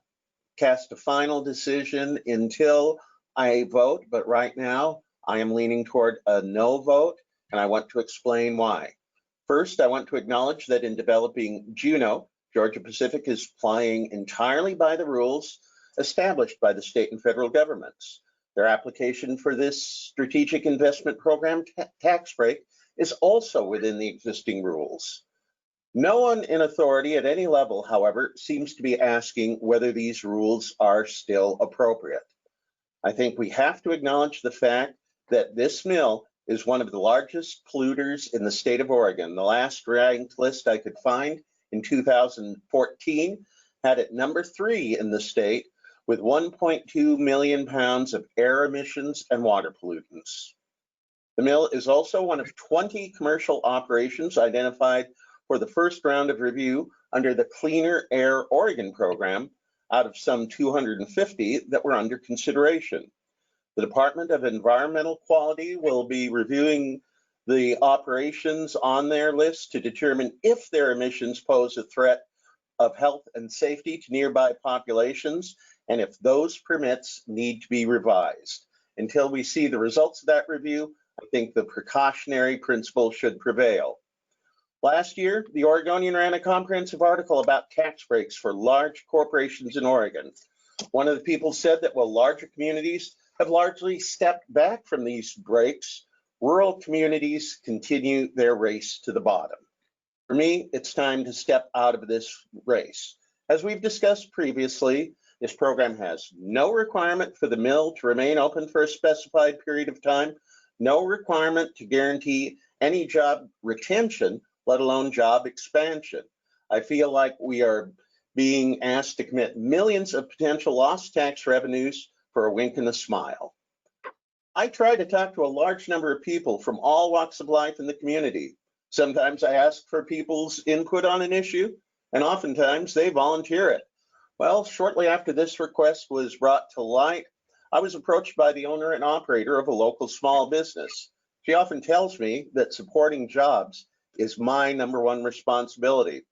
cast a final decision until I vote. But right now, I am leaning toward a no vote, and I want to explain why. First, I want to acknowledge that in developing Juneau, Georgia Pacific is playing entirely by the rules established by the state and federal governments. Their application for this strategic investment program tax break is also within the existing rules. No one in authority at any level, however, seems to be asking whether these rules are still appropriate. I think we have to acknowledge the fact that this mill is one of the largest polluters in the state of Oregon. The last ranked list I could find in 2014 had it number 3 in the state with 1.2 million pounds of air emissions and water pollutants. The mill is also one of 20 commercial operations identified for the first round of review under the Cleaner Air Oregon program out of some 250 that were under consideration. The Department of Environmental Quality will be reviewing the operations on their list to determine if their emissions pose a threat of health and safety to nearby populations, and if those permits need to be revised. Until we see the results of that review, I think the precautionary principle should prevail. Last year, the Oregonian ran a comprehensive article about tax breaks for large corporations in Oregon. One of the people said that while larger communities have largely stepped back from these breaks, rural communities continue their race to the bottom. For me, it's time to step out of this race. As we've discussed previously, this program has no requirement for the mill to remain open for a specified period of time, no requirement to guarantee any job retention, let alone job expansion. I feel like we are being asked to commit millions of potential lost tax revenues for a wink and a smile. I try to talk to a large number of people from all walks of life in the community. Sometimes I ask for people's input on an issue, and oftentimes they volunteer it. Well, shortly after this request was brought to light, I was approached by the owner and operator of a local small business. She often tells me that supporting jobs is my #1 responsibility.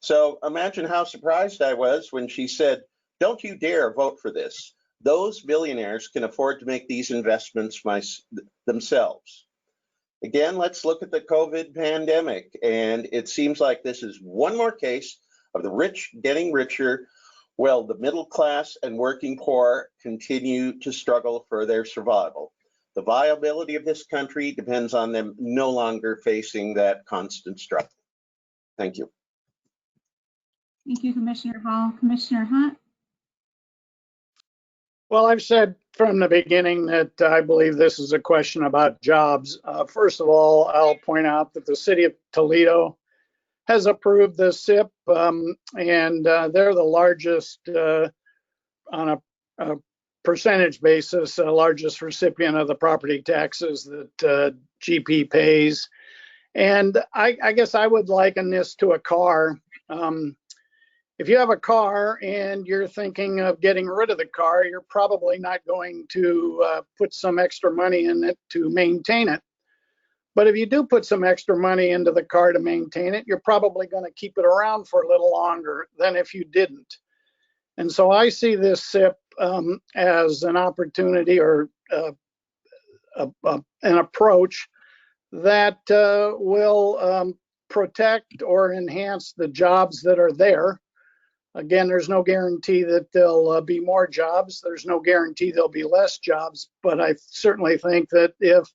So imagine how surprised I was when she said, "Don't you dare vote for this. Those billionaires can afford to make these investments themselves." Again, let's look at the COVID pandemic. And it seems like this is one more case of the rich getting richer, while the middle class and working poor continue to struggle for their survival. The viability of this country depends on them no longer facing that constant struggle. Thank you. Thank you, Commissioner Hall. Commissioner Hunt? Well, I've said from the beginning that I believe this is a question about jobs. First of all, I'll point out that the city of Toledo has approved the SIP, and they're the largest, on a percentage basis, largest recipient of the property taxes that GP pays. And I guess I would liken this to a car. If you have a car and you're thinking of getting rid of the car, you're probably not going to put some extra money in it to maintain it. But if you do put some extra money into the car to maintain it, you're probably going to keep it around for a little longer than if you didn't. And so I see this SIP as an opportunity or an approach that will protect or enhance the jobs that are there. Again, there's no guarantee that there'll be more jobs. There's no guarantee there'll be less jobs. But I certainly think that if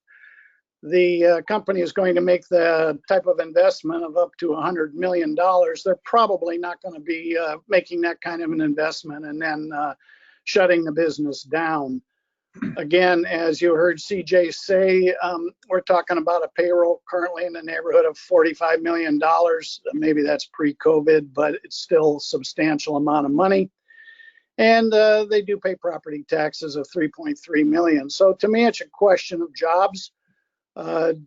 the company is going to make the type of investment of up to $100 million, they're probably not going to be making that kind of an investment and then shutting the business down. Again, as you heard CJ say, we're talking about a payroll currently in the neighborhood of $45 million. Maybe that's pre-COVID, but it's still a substantial amount of money. And they do pay property taxes of $3.3 million. So to me, it's a question of jobs.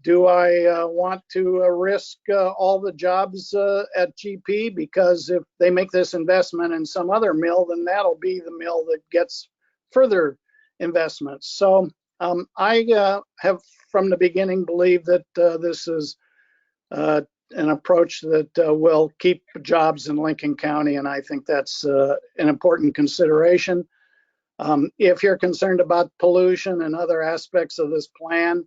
Do I want to risk all the jobs at GP? Because if they make this investment in some other mill, then that'll be the mill that gets further investments. So I have from the beginning believed that this is an approach that will keep jobs in Lincoln County, and I think that's an important consideration. If you're concerned about pollution and other aspects of this plan,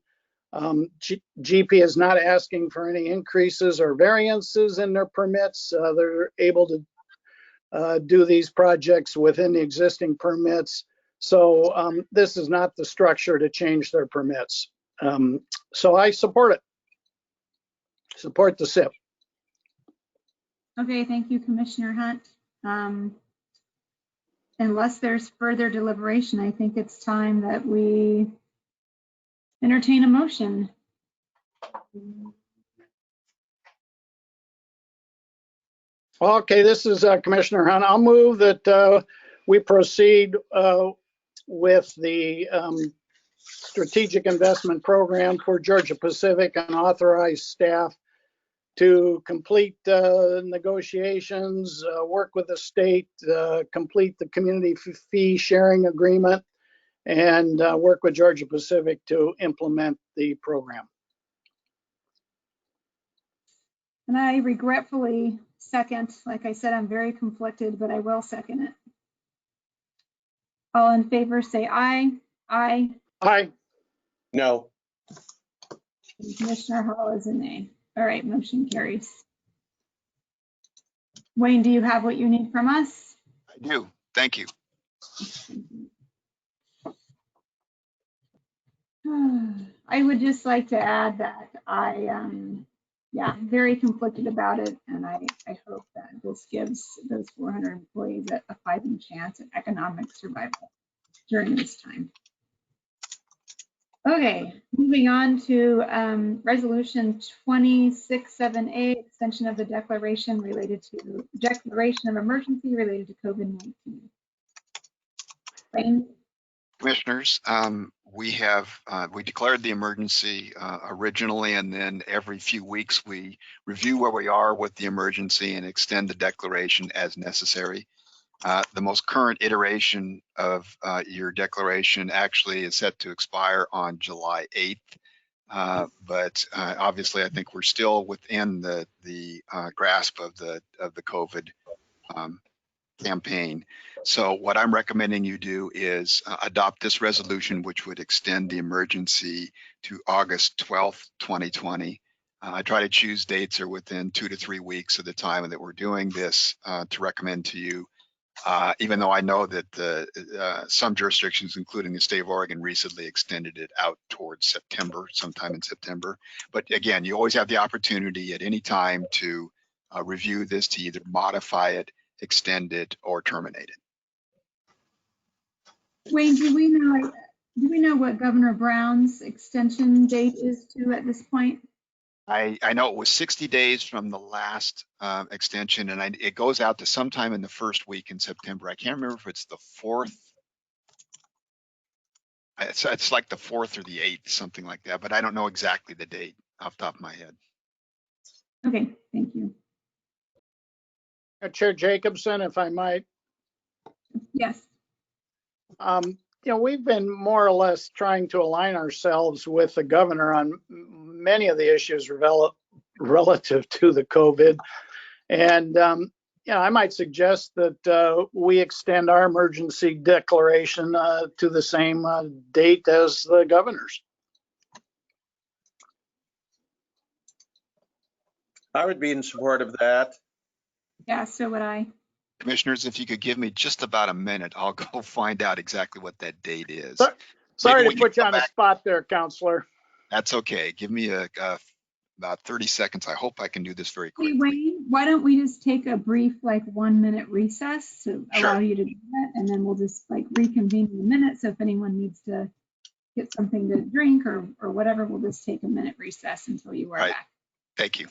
GP is not asking for any increases or variances in their permits. They're able to do these projects within the existing permits. So this is not the structure to change their permits. So I support it. Support the SIP. Okay, thank you, Commissioner Hunt. Unless there's further deliberation, I think it's time that we entertain a motion. Okay, this is Commissioner Hunt. I'll move that we proceed with the strategic investment program for Georgia Pacific and authorize staff to complete negotiations, work with the state, complete the community fee sharing agreement, and work with Georgia Pacific to implement the program. And I regretfully second. Like I said, I'm very conflicted, but I will second it. All in favor say aye. Aye. Aye. No. Commissioner Hall is a nay. All right, motion carries. Wayne, do you have what you need from us? I do. Thank you. I would just like to add that yeah, very conflicted about it, and I hope that this gives those 400 employees a fighting chance at economic survival during this time. Okay, moving on to resolution 2678, extension of the declaration of emergency related to COVID-19. Wayne? Commissioners, we declared the emergency originally, and then every few weeks we review where we are with the emergency and extend the declaration as necessary. The most current iteration of your declaration actually is set to expire on July 8th. But obviously, I think we're still within the grasp of the COVID campaign. So what I'm recommending you do is adopt this resolution, which would extend the emergency to August 12th, 2020. I try to choose dates that are within 2 to 3 weeks of the time that we're doing this to recommend to you. Even though I know that some jurisdictions, including the state of Oregon, recently extended it out towards September, sometime in September. But again, you always have the opportunity at any time to review this, to either modify it, extend it, or terminate it. Wayne, do we know what Governor Brown's extension date is to at this point? I know it was 60 days from the last extension, and it goes out to sometime in the first week in September. I can't remember if it's the 4th. It's like the 4th or the 8th, something like that, but I don't know exactly the date off the top of my head. Okay, thank you. Chair Jacobson, if I might. Yes. We've been more or less trying to align ourselves with the governor on many of the issues relative to the COVID. And, I might suggest that we extend our emergency declaration to the same date as the governor's. I would be in support of that. Yeah, so would I. Commissioners, if you could give me just about a minute, I'll go find out exactly what that date is. Sorry to put you on the spot there, Counselor. That's okay. Give me about 30 seconds. I hope I can do this very quickly. Hey, Wayne, why don't we just take a brief 1-minute recess to allow you to do that, and then we'll just reconvene in a minute. So if anyone needs to get something to drink or whatever, we'll just take a minute recess until you are back. Thank you.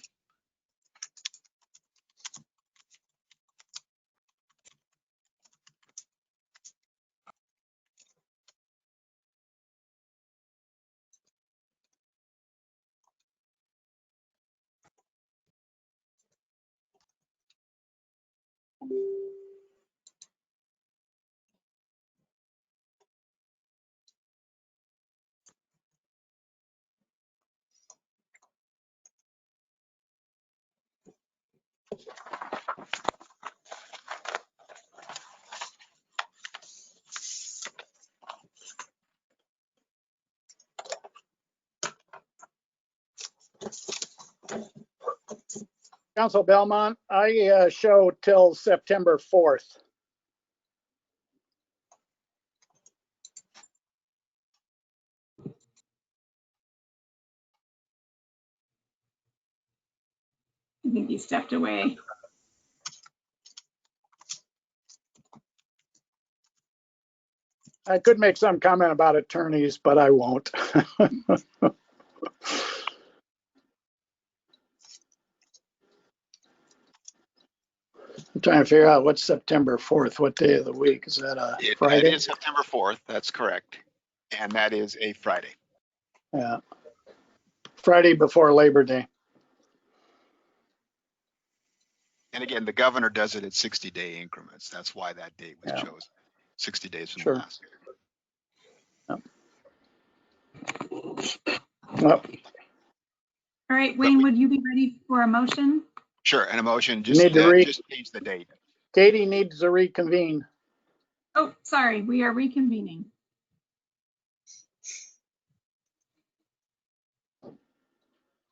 Council Belmont, I show till September 4th. I think he stepped away. I could make some comment about attorneys, but I won't. I'm trying to figure out what's September 4th. What day of the week? Is that a Friday? It is September 4th. That's correct. And that is a Friday. Yeah. Friday before Labor Day. And again, the governor does it at 60-day increments. That's why that date was chosen. 60 days from the last. Well, all right, Wayne, would you be ready for a motion? Sure, and a motion, just change the date. Katie needs to reconvene. Oh, sorry, we are reconvening.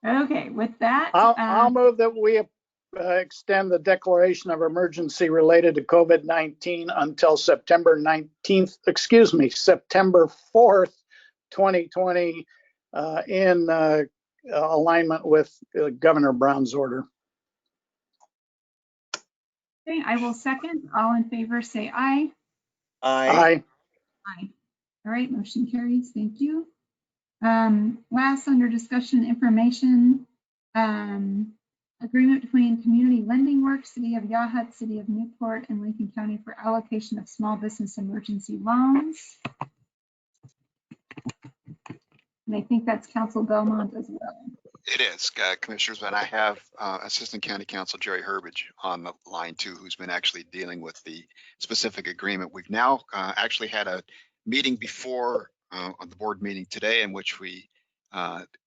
Okay, with that. I'll move that we extend the declaration of emergency related to COVID-19 until September 19th, September 4th, 2020, in alignment with Governor Brown's order. Okay, I will second. All in favor, say aye. Aye. Aye. All right, motion carries. Thank you. Last, under discussion information, agreement between Community Lending Works, City of Yahut, City of Newport, and Lincoln County for allocation of small business emergency loans. And I think that's Council Belmont as well. It is, Commissioners, and I have Assistant County Counsel Jerry Herbage on the line too, who's been actually dealing with the specific agreement. We've now actually had a meeting before on the board meeting today in which we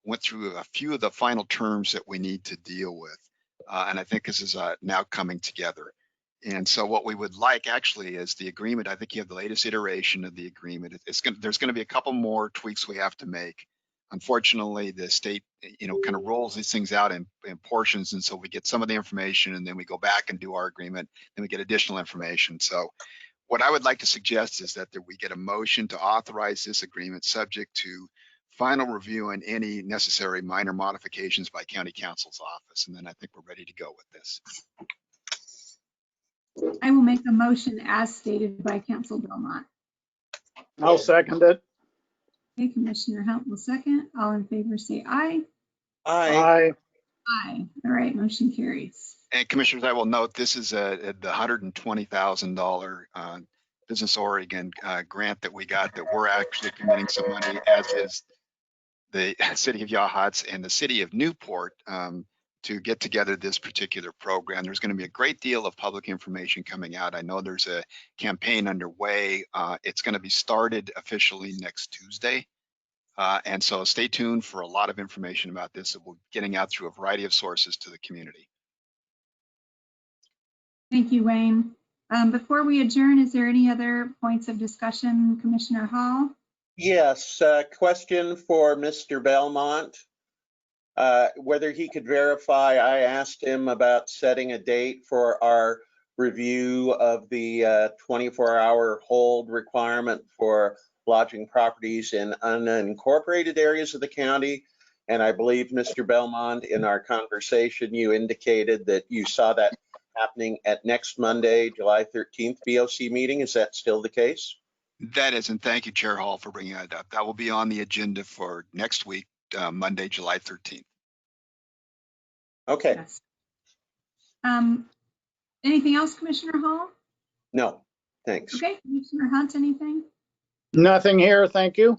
went through a few of the final terms that we need to deal with. And I think this is now coming together. And so what we would like actually is the agreement. I think you have the latest iteration of the agreement. There's going to be a couple more tweaks we have to make. Unfortunately, the state, kind of rolls these things out in portions. And so we get some of the information and then we go back and do our agreement. Then we get additional information. So what I would like to suggest is that we get a motion to authorize this agreement subject to final review and any necessary minor modifications by County Counsel's office. And then I think we're ready to go with this. I will make a motion as stated by Council Belmont. I'll second it. Okay, Commissioner Hunt will second. All in favor say aye. Aye. Aye. Aye. All right, motion carries. And Commissioners, I will note this is the $120,000 Business Oregon grant that we got, that we're actually committing some money, as is the city of Yachats and the city of Newport, to get together this particular program. There's going to be a great deal of public information coming out. I know there's a campaign underway. It's going to be started officially next Tuesday. And so stay tuned for a lot of information about this that we're getting out through a variety of sources to the community. Thank you, Wayne. Before we adjourn, is there any other points of discussion, Commissioner Hall? Yes, question for Mr. Belmont. Whether he could verify, I asked him about setting a date for our review of the 24-hour hold requirement for lodging properties in unincorporated areas of the county. And I believe, Mr. Belmont, in our conversation, you indicated that you saw that happening at next Monday, July 13th BOC meeting. Is that still the case? That is, and thank you, Chair Hall, for bringing that up. That will be on the agenda for next week, Monday, July 13th. Okay. Yes. Anything else, Commissioner Hall? No, thanks. Okay, Commissioner Hunt, anything? Nothing here, thank you.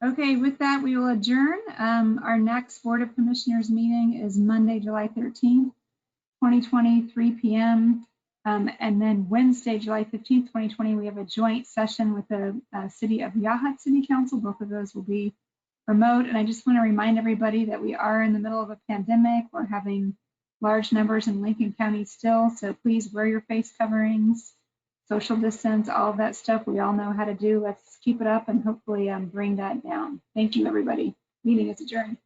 Okay, with that, we will adjourn. Our next Board of Commissioners meeting is Monday, July 13th, 2020, 3 p.m. And then Wednesday, July 15th, 2020, we have a joint session with the City of Yachats City Council. Both of those will be remote. And I just want to remind everybody that we are in the middle of a pandemic. We're having large numbers in Lincoln County still. So please wear your face coverings, social distance, all of that stuff we all know how to do. Let's keep it up and hopefully bring that down. Thank you, everybody. Meeting is adjourned.